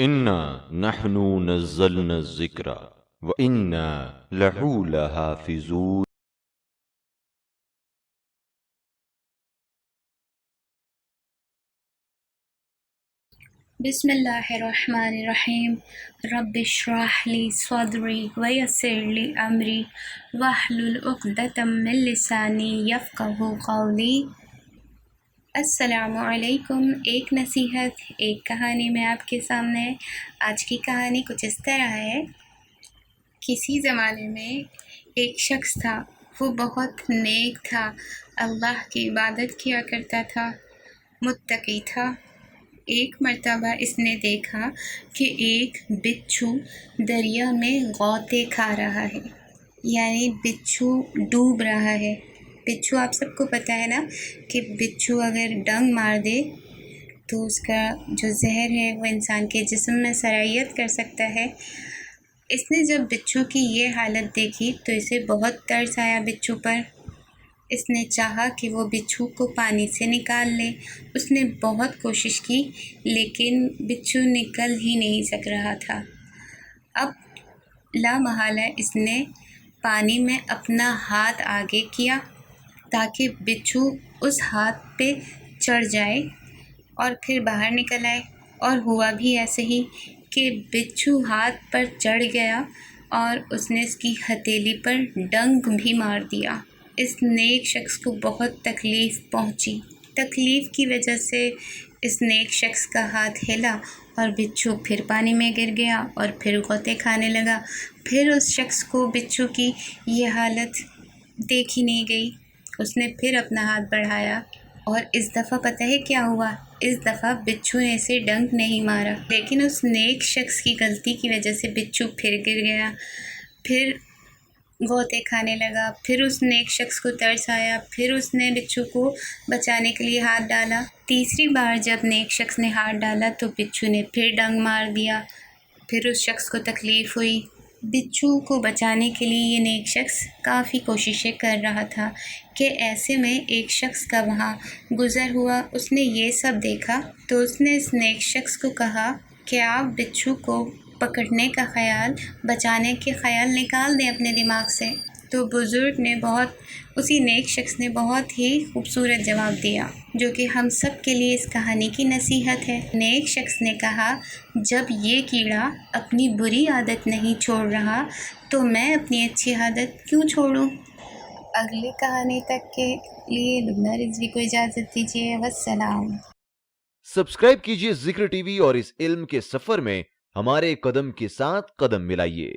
انا نحن نزلنا الذکر وانا لہو لحافظون۔ بسم اللہ الرحمن الرحیم۔ رب اشرح لی صدری ویسر لی امری واحلل عقدۃ من لسانی یفقہوا قولی۔ السلام علیکم۔ ایک نصیحت، ایک کہانی میں آپ کے سامنے۔ آج کی کہانی کچھ اس طرح ہے۔ کسی زمانے میں ایک شخص تھا، وہ بہت نیک تھا، اللہ کی عبادت کیا کرتا تھا، متقی تھا۔ ایک مرتبہ اس نے دیکھا کہ ایک بچھو دریا میں غوطے کھا رہا ہے، یعنی بچھو ڈوب رہا ہے۔ بچھو آپ سب کو پتہ ہے نا کہ بچھو اگر ڈنگ مار دے تو اس کا جو زہر ہے وہ انسان کے جسم میں سرایت کر سکتا ہے۔ اس نے جب بچھو کی یہ حالت دیکھی تو اسے بہت ترس آیا بچھو پر۔ اس نے چاہا کہ وہ بچھو کو پانی سے نکال لے۔ اس نے بہت کوشش کی لیکن بچھو نکل ہی نہیں سک رہا تھا۔ اب لا محالہ اس نے پانی میں اپنا ہاتھ آگے کیا تاکہ بچھو اس ہاتھ پہ چڑھ جائے اور پھر باہر نکل آئے، اور ہوا بھی ایسے ہی کہ بچھو ہاتھ پر چڑھ گیا اور اس نے اس کی ہتھیلی پر ڈنک بھی مار دیا۔ اس نیک شخص کو بہت تکلیف پہنچی۔ تکلیف کی وجہ سے اس نیک شخص کا ہاتھ ہلا اور بچھو پھر پانی میں گر گیا اور پھر غوطے کھانے لگا۔ پھر اس شخص کو بچھو کی یہ حالت دیکھی نہیں گئی۔ اس نے پھر اپنا ہاتھ بڑھایا اور اس دفعہ پتہ ہے کیا ہوا؟ اس دفعہ بچھو نے اسے ڈنک نہیں مارا، لیکن اس نیک شخص کی غلطی کی وجہ سے بچھو پھر گر گیا، پھر غوطے کھانے لگا۔ پھر اس نیک شخص کو ترس آیا، پھر اس نے بچھو کو بچانے کے لیے ہاتھ ڈالا۔ تیسری بار جب نیک شخص نے ہاتھ ڈالا تو بچھو نے پھر ڈنگ مار دیا۔ پھر اس شخص کو تکلیف ہوئی۔ بچھو کو بچانے کے لیے یہ نیک شخص کافی کوششیں کر رہا تھا کہ ایسے میں ایک شخص کا وہاں گزر ہوا۔ اس نے یہ سب دیکھا تو اس نے اس نیک شخص کو کہا کہ آپ بچھو کو پکڑنے کا خیال، بچانے کے خیال نکال دیں اپنے دماغ سے۔ تو بزرگ نے اسی نیک شخص نے بہت ہی خوبصورت جواب دیا، جو کہ ہم سب کے لیے اس کہانی کی نصیحت ہے۔ نیک شخص نے کہا، جب یہ کیڑا اپنی بری عادت نہیں چھوڑ رہا تو میں اپنی اچھی عادت کیوں چھوڑوں؟ اگلی کہانی تک کے لیے لبنہ رضوی کو اجازت دیجیے۔ والسلام۔ سبسکرائب کیجیے ذکر ٹی وی اور اس علم کے سفر میں ہمارے قدم کے ساتھ قدم ملائیے۔